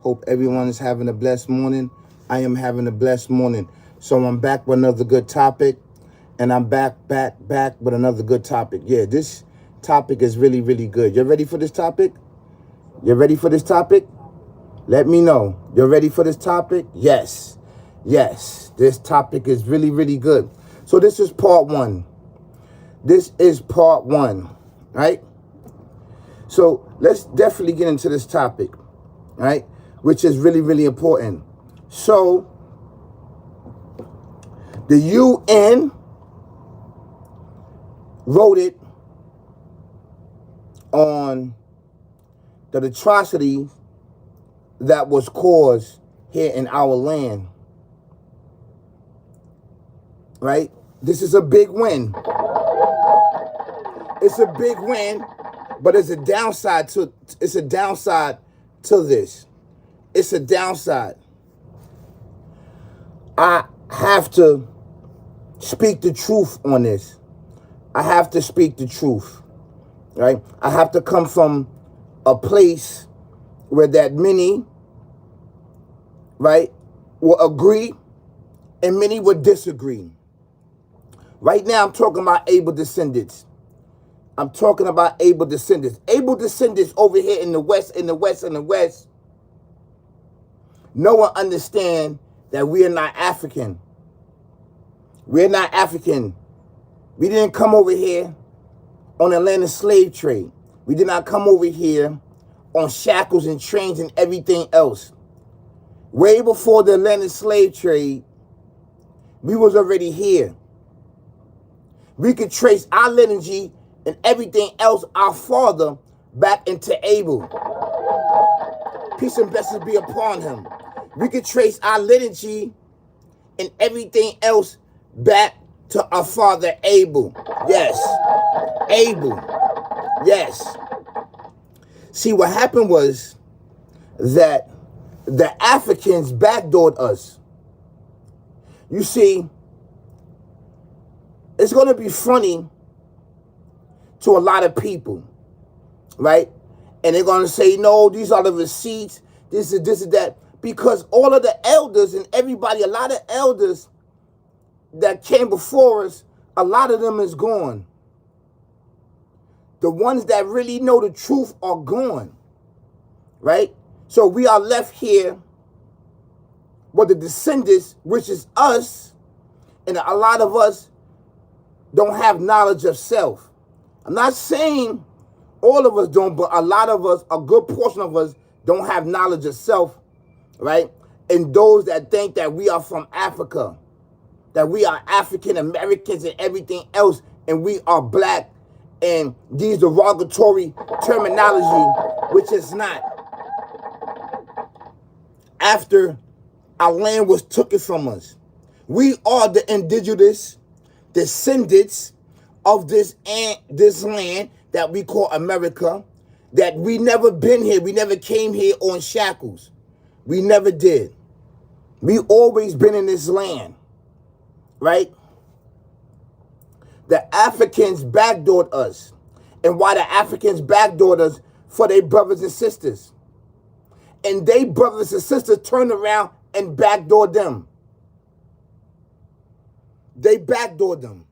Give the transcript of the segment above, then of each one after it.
Hope everyone is having a blessed morning. I am having a blessed morning. So I'm back with another good topic. And I'm back with another good topic. Yeah, this topic is really, really good. You ready for this topic? You ready for this topic? Let me know. You're ready for this topic? Yes. Yes. This topic is really, really good. So this is part one. This is part one. Right? So let's definitely get into this topic. Right? Which is really, really important. So the UN wrote it on the atrocity that was caused here in our land. Right? This is a big win. It's a big win, but it's a downside to this. It's a downside. I have to speak the truth on this. I have to speak the truth, right? I have to come from a place where that many, right, will agree and many will disagree. Right now, I'm talking about able descendants. I'm talking about able descendants. Able descendants over here in the West, no one understand that we are not African. We're not African. We didn't come over here on the land of slave trade. We did not come over here on shackles and trains and everything else. Way before the land of slave trade, we was already here. We could trace our lineage and everything else, our father, back into Abel. Peace and blessings be upon him. We could trace our lineage and everything else back to our father Abel. Yes. Abel. Yes. See, what happened was that the Africans backdoored us. You see, it's going to be funny to a lot of people, right? And they're going to say, no, these are the receipts, this is that. Because all of the elders and everybody, a lot of elders that came before us, a lot of them is gone. The ones that really know the truth are gone, right? So we are left here with the descendants, which is us, and a lot of us don't have knowledge of self. I'm not saying all of us don't, but a lot of us, a good portion of us, don't have knowledge of self, right? And those that think that we are from Africa, that we are African Americans and everything else, and we are black, and these derogatory terminology, which is not. After our land was taken from us, we are the indigenous descendants of this land that we call America, that we never been here. We never came here on shackles. We never did. We always been in this land, right? The Africans backdoored us. And why the Africans backdoored us? For their brothers and sisters. And they brothers and sisters turned around and backdoored them. They backdoored them.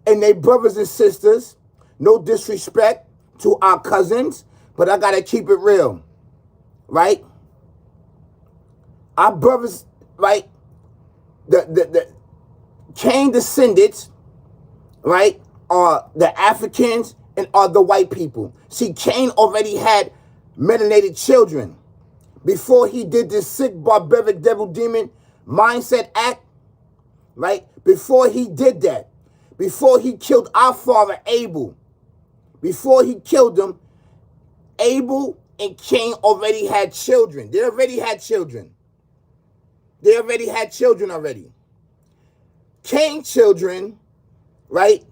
And they brothers and sisters, no disrespect to our cousins, but I gotta keep it real, right? Our brothers, right? The Cain descendants, right, are the Africans and are the white people. See, Cain already had melanated children before he did this sick, barbaric, devil, demon mindset act, right? Before he did that, before he killed our father Abel, before he killed him, Abel and Cain already had children. They already had children. They already had children already. Cain's children, right,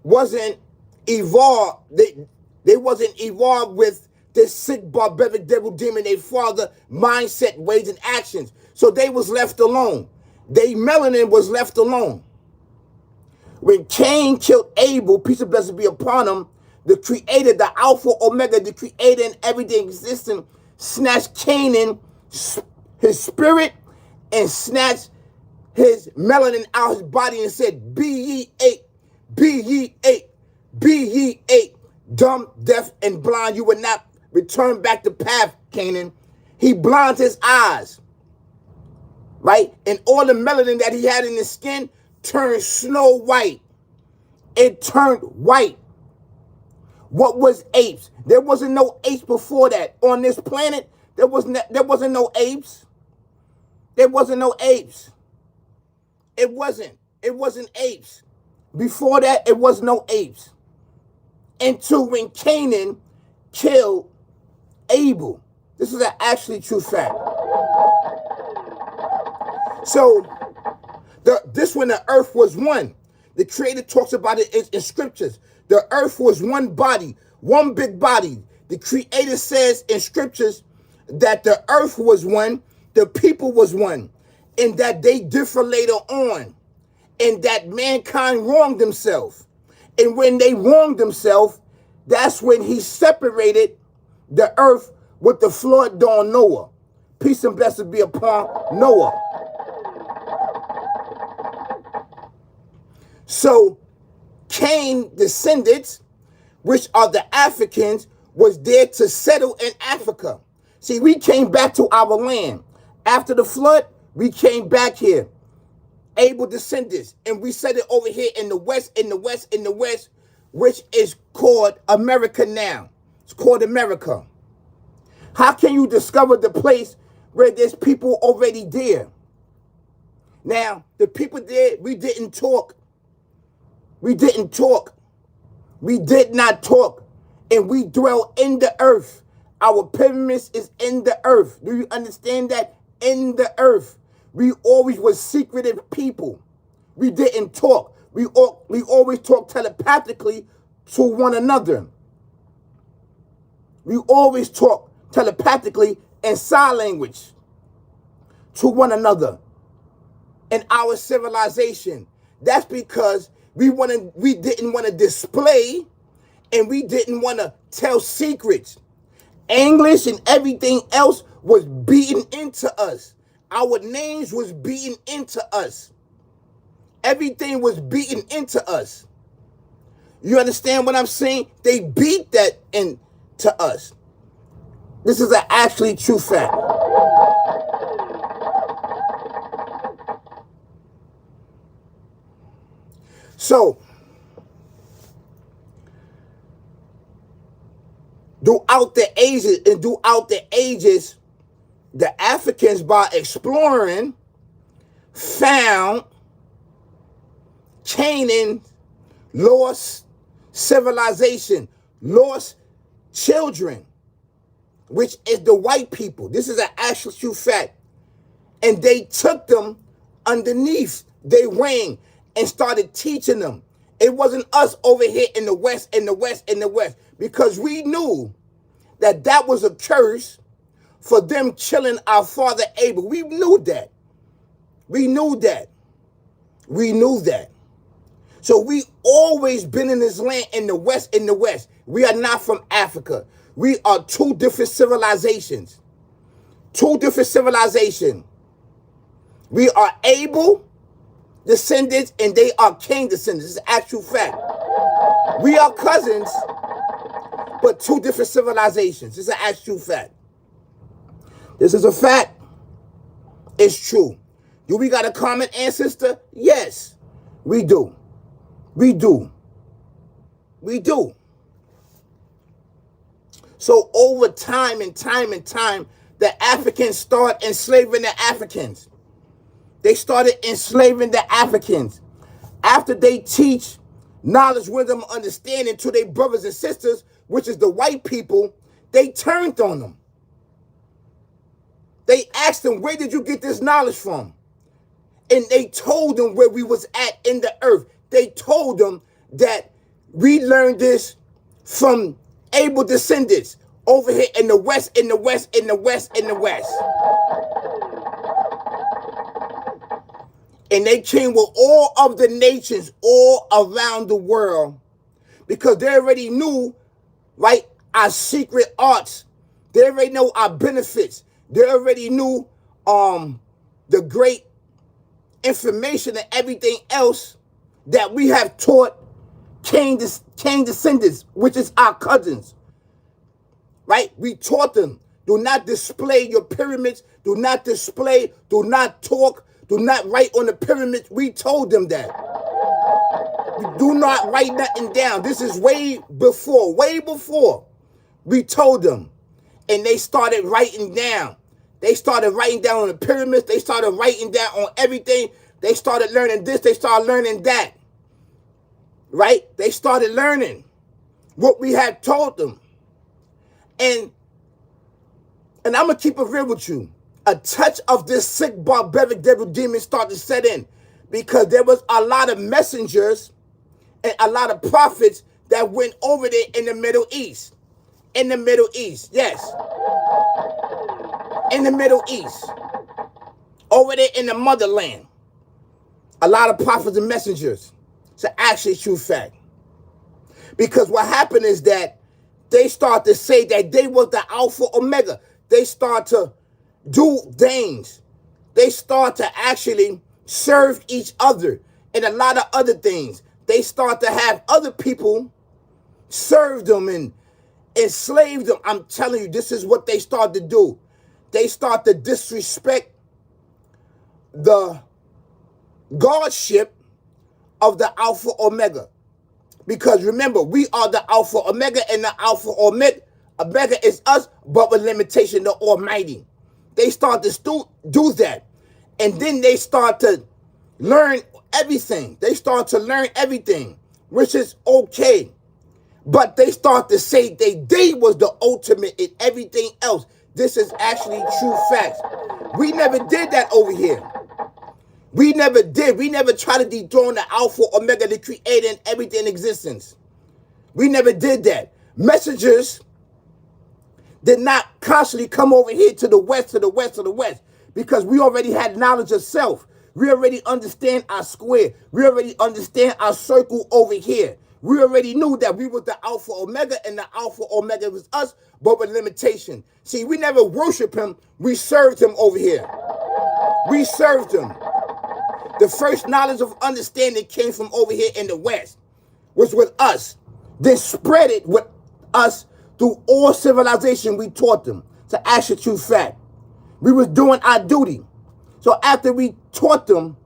wasn't evolved. They wasn't evolved with this sick, barbaric, devil, demon, their father mindset, ways, and actions. So they was left alone. Their melanin was left alone. When Cain killed Abel, peace and blessings be upon him, the creator, the Alpha, Omega, the creator and everything existing, snatched Canaan, his spirit, and snatched his melanin out his body and said, be ye eight, be ye eight, be ye eight, dumb, deaf, and blind. You will not return back to path, Canaan. He blinds his eyes, right? And all the melanin that he had in his skin turned snow white. It turned white. What was apes? There wasn't no apes before that. On this planet, there wasn't no apes. There wasn't no apes. It wasn't apes. Before that, it was no apes. Until when Canaan killed Abel. This is an actually true fact. So, this when the earth was one. The Creator talks about it in scriptures. The earth was one body, one big body. The Creator says in scriptures that the earth was one, the people was one, and that they differ later on, and that mankind wronged themselves. And when they wronged themselves, that's when he separated the earth with the flood on Noah. Peace and blessings be upon Noah. So Cain descendants, which are the Africans, was there to settle in Africa. See, we came back to our land. After the flood, we came back here. Abel descendants, and we settled over here in the west, which is called America now. It's called America. How can you discover the place where there's people already there? Now, the people there, we didn't talk. We didn't talk. We did not talk. And we dwell in the earth. Our pyramids is in the earth. Do you understand that? In the earth. We always were secretive people. We didn't talk. We always talked telepathically to one another. We always talk telepathically in sign language to one another. In our civilization. That's because we didn't want to display, and we didn't want to tell secrets. English and everything else was beaten into us. Our names was beaten into us. Everything was beaten into us. You understand what I'm saying? They beat that into us. This is an actually true fact. So, throughout the ages, the Africans, by exploring, found Canaan, lost civilization, lost children, which is the white people. This is an actual true fact. And they took them underneath their wing and started teaching them. It wasn't us over here in the west, because we knew that that was a curse for them killing our father Abel. We knew that. We knew that. We knew that. So we always been in this land in the west, We are not from Africa. We are two different civilizations. Two different civilizations. We are Abel descendants, and they are Cain descendants. This is actual fact. We are cousins, but two different civilizations. This is an actual fact. This is a fact. It's true. Do we got a common ancestor? Yes, we do. We do. We do. So over time and time, the Africans start enslaving the Africans. They started enslaving the Africans. After they teach knowledge, wisdom, understanding to their brothers and sisters, which is the white people, they turned on them. They asked them, where did you get this knowledge from? And they told them where we was at in the earth. They told them that we learned this from Abel descendants over here in the west. And they came with all of the nations all around the world because they already knew, right, our secret arts They already know our benefits. They already knew the great information and everything else that we have taught Cain descendants, which is our cousins. Right? We taught them, do not display your pyramids, do not display, do not talk, do not write on the pyramids. We told them that. Do not write nothing down. This is way before we told them. And they started writing down. They started writing down on the pyramids. They started writing down on everything. They started learning this. They started learning that. Right? They started learning what we had told them. And I'm going to keep it real with you. A touch of this sick, barbaric devil demon started to set in because there was a lot of messengers and a lot of prophets that went over there in the Middle East. In the Middle East, yes. In the Middle East. Over there in the motherland. A lot of prophets and messengers. It's actually a true fact. Because what happened is that they start to say that they was the Alpha Omega. They start to do things. They start to actually serve each other and a lot of other things. They start to have other people serve them and enslave them. I'm telling you, this is what they start to do. They start to disrespect the godship of the Alpha Omega. Because remember, we are the Alpha Omega, and the Alpha Omega is us, but with limitation, the Almighty. They start to do that. And then they start to learn everything. They start to learn everything, which is okay. But they start to say they was the ultimate in everything else. This is actually true facts. We never did that over here. We never did. We never tried to dethrone the Alpha Omega, the creator and everything in existence. We never did that. Messengers did not constantly come over here to the west, to the west, to the west, because we already had knowledge of self. We already understand our square. We already understand our circle over here. We already knew that we were the Alpha Omega, and the Alpha Omega was us, but with limitation. See, we never worshiped him. We served him over here. We served him. The first knowledge of understanding came from over here in the West, was with us. Then spread it with us through all civilization. We taught them. To actual true fact. We was doing our duty. So after we taught them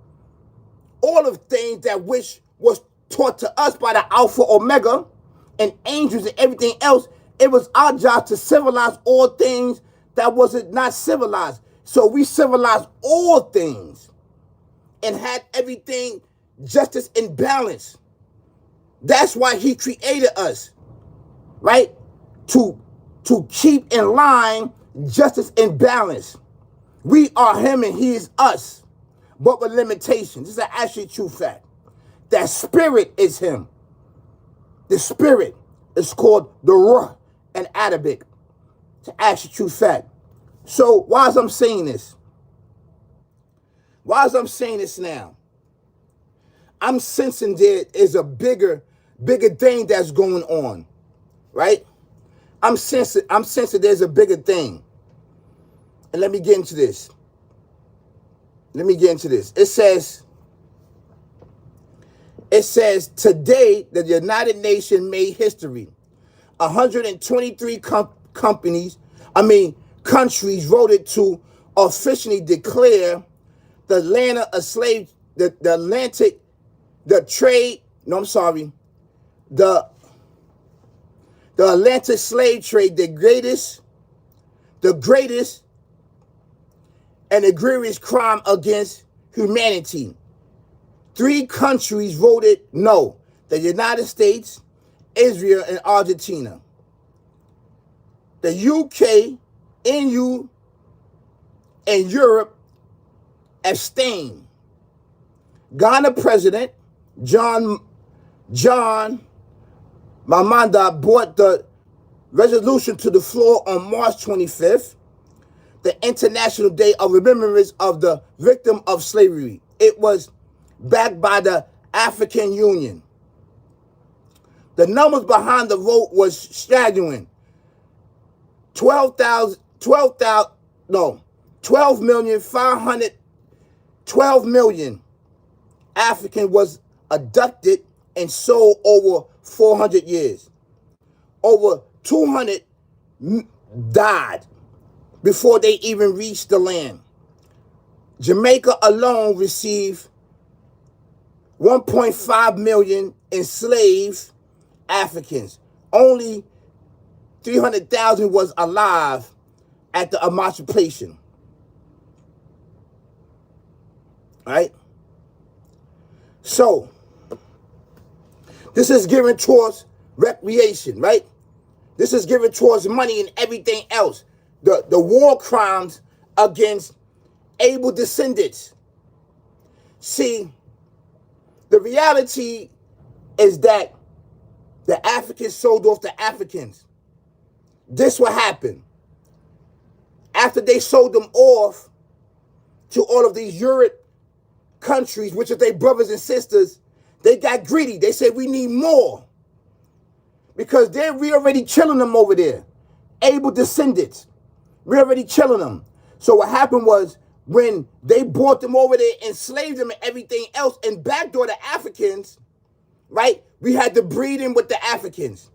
all of things that which was taught to us by the Alpha Omega and angels and everything else, it was our job to civilize all things that wasn't not civilized. So we civilized all things and had everything justice and balance. That's why he created us, right? To keep in line justice and balance. We are him and he is us, but with limitations. This is actually true fact. That spirit is him. The spirit is called the Ruh in Arabic. It's actually true fact. So why am I saying this? Why am I saying this now? I'm sensing there is a bigger thing that's going on, right? I'm sensing there's a bigger thing. And let me get into this. It says today the United Nations made history. 123 countries voted to officially declare the Atlantic slave trade the greatest and the greatest crime against humanity. 3 countries voted no: the United States, Israel, and Argentina. The UK, EU, and Europe abstained. Ghana President John Mamanda brought the resolution to the floor on March 25th, the International Day of Remembrance of the Victim of Slavery. It was backed by the African Union. The numbers behind the vote was staggering. 12 million African was abducted and sold over 400 years. Over 200 died before they even reached the land. Jamaica alone received 1.5 million enslaved Africans. Only 300,000 was alive at the emancipation. Right? So, this is given towards recreation, right? This is given towards money and everything else. The war crimes against able descendants. See, the reality is that the Africans sold off the Africans. This what happened. After they sold them off to all of these Europe countries, which are their brothers and sisters, they got greedy. They said, we need more. Because we already chilling them over there. Able descendants. We're already chilling them. So what happened was, when they brought them over there, enslaved them and everything else, and backdoor the Africans, right? We had to breed in with the Africans.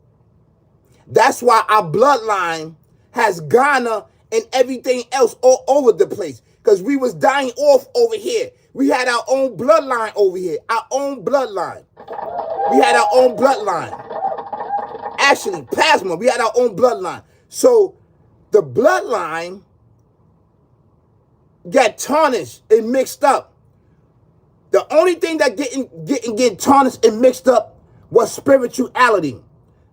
That's why our bloodline has Ghana and everything else all over the place. Because we was dying off over here. We had our own bloodline over here. Our own bloodline. We had our own bloodline. Actually, plasma, we had our own bloodline. So the bloodline got tarnished and mixed up. The only thing that getting tarnished and mixed up was spirituality.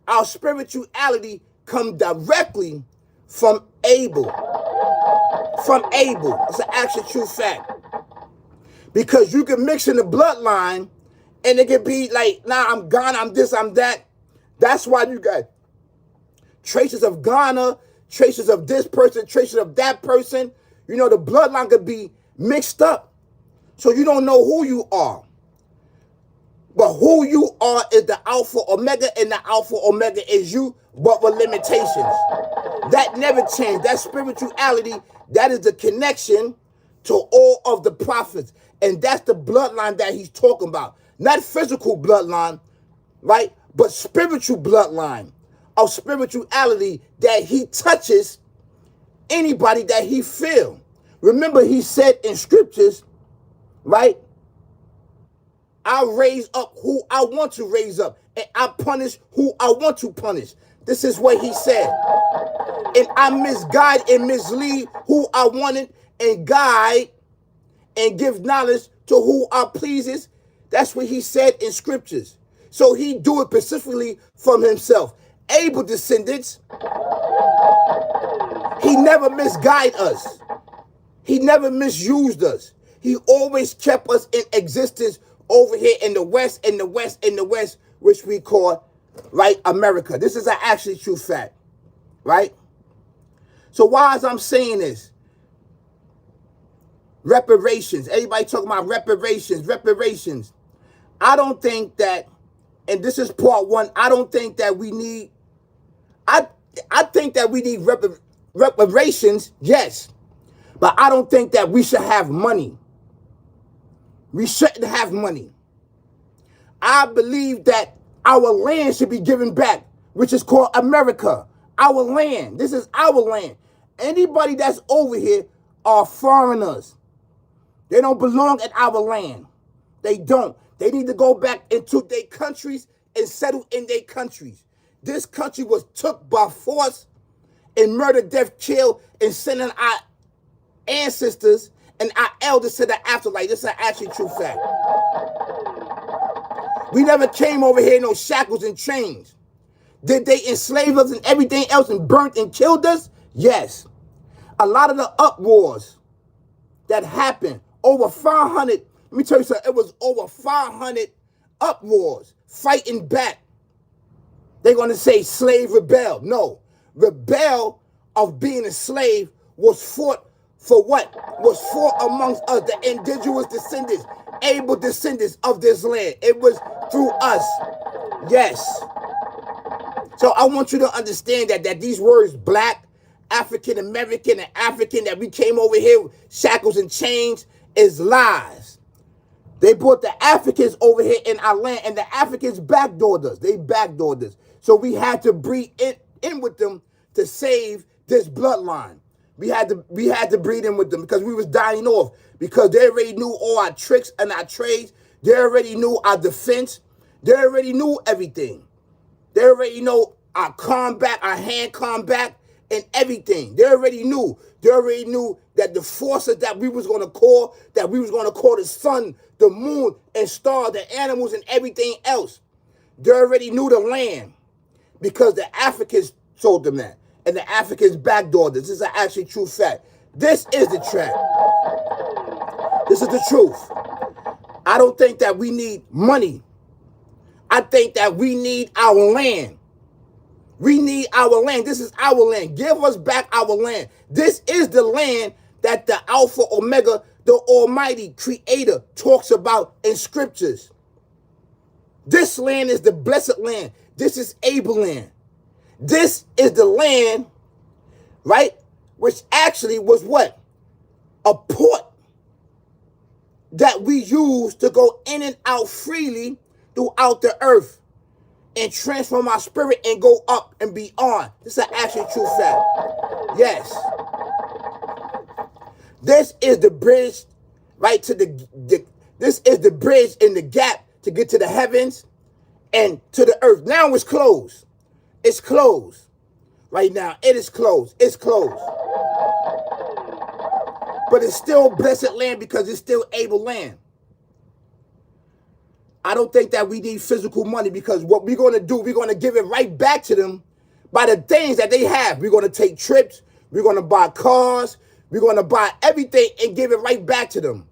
Our spirituality come directly from Abel. From Abel. It's an actual true fact. Because you can mix in the bloodline and it can be like, nah, I'm Ghana, I'm this, I'm that. That's why you got traces of Ghana, traces of this person, traces of that person. You know, the bloodline could be mixed up. So you don't know who you are. But who you are is the Alpha Omega, and the Alpha Omega is you, but with limitations. That never changed. That spirituality, that is the connection to all of the prophets. And that's the bloodline that he's talking about. Not physical bloodline, right? But spiritual bloodline of spirituality that he touches anybody that he feel. Remember, he said in scriptures, right? I raise up who I want to raise up, and I punish who I want to punish. This is what he said. And I misguide and mislead who I wanted, and guide and give knowledge to who I pleases. That's what he said in scriptures. So he do it specifically from himself. Able descendants, he never misguided us. He never misused us. He always kept us in existence over here in the West, in the West, in the West, which we call, right, America. This is an actually true fact, right? So why is I'm saying this? Reparations. Everybody talking about reparations, reparations. I don't think that, and this is part one, I don't think that we need, I think that we need reparations, yes. But I don't think that we should have money. We shouldn't have money. I believe that our land should be given back, which is called America. Our land. This is our land. Anybody that's over here are foreigners. They don't belong in our land. They don't. They need to go back into their countries and settle in their countries. This country was took by force and murder, death, kill, and sending our ancestors and our elders to the afterlife. This is an actually true fact. We never came over here in no shackles and chains. Did they enslave us and everything else and burnt and killed us? Yes. A lot of the uproars that happened, over 500, let me tell you something, it was over 500 uproars fighting back. They're going to say slave rebel. No. Rebel of being a slave was fought for what? Was fought amongst us, the indigenous descendants, able descendants of this land. It was through us. Yes. So I want you to understand that these words black, African American and African that we came over here with shackles and chains is lies. They brought the Africans over here in our land, and the Africans backdoored us. They backdoored us. So we had to breed in with them to save this bloodline. We had to breed in with them because we was dying off, because they already knew all our tricks and our trades. They already knew our defense. They already knew everything. They already know our combat, our hand combat, and everything. They already knew. They already knew that the forces that we was going to call the sun, the moon, and stars, the animals, and everything else. They already knew the land because the Africans told them that. And the Africans backdoored this. This is an actually true fact. This is the trap. This is the truth. I don't think that we need money. I think that we need our land. We need our land. This is our land. Give us back our land. This is the land that the Alpha Omega, the Almighty Creator, talks about in scriptures. This land is the blessed land. This is Abel land. This is the land, right, which actually was what? A port that we use to go in and out freely throughout the earth and transform our spirit and go up and beyond. This is an actually true fact. Yes. This is the bridge, right, to this is the bridge in the gap to get to the heavens and to the earth. Now it's closed. It's closed. Right now, it is closed. It's closed. But it's still blessed land because it's still able land. I don't think that we need physical money, because what we're going to do, we're going to give it right back to them by the things that they have. We're going to take trips. We're going to buy cars. We're going to buy everything and give it right back to them.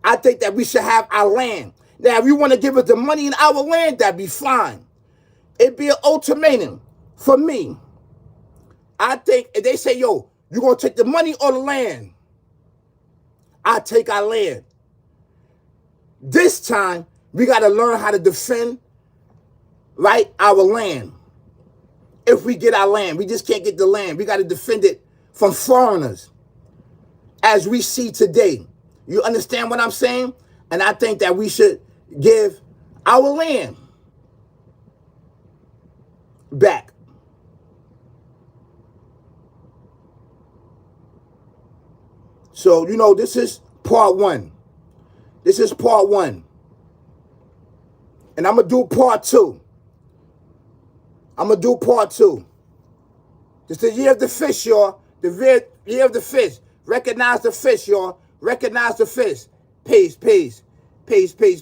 I think that we should have our land. Now, if you want to give us the money in our land, that'd be fine. It'd be an ultimatum for me. I think if they say, yo, you're going to take the money or the land, I take our land. This time, we got to learn how to defend, right, our land. If we get our land, we just can't get the land. We got to defend it from foreigners, as we see today. You understand what I'm saying? And I think that we should give our land back. So, you know, this is part one. This is part one. And I'm going to do part two. I'm going to do part two. It's the year of the fish, y'all. The year of the fish. Recognize the fish, y'all. Recognize the fish. Peace, peace. Peace, peace.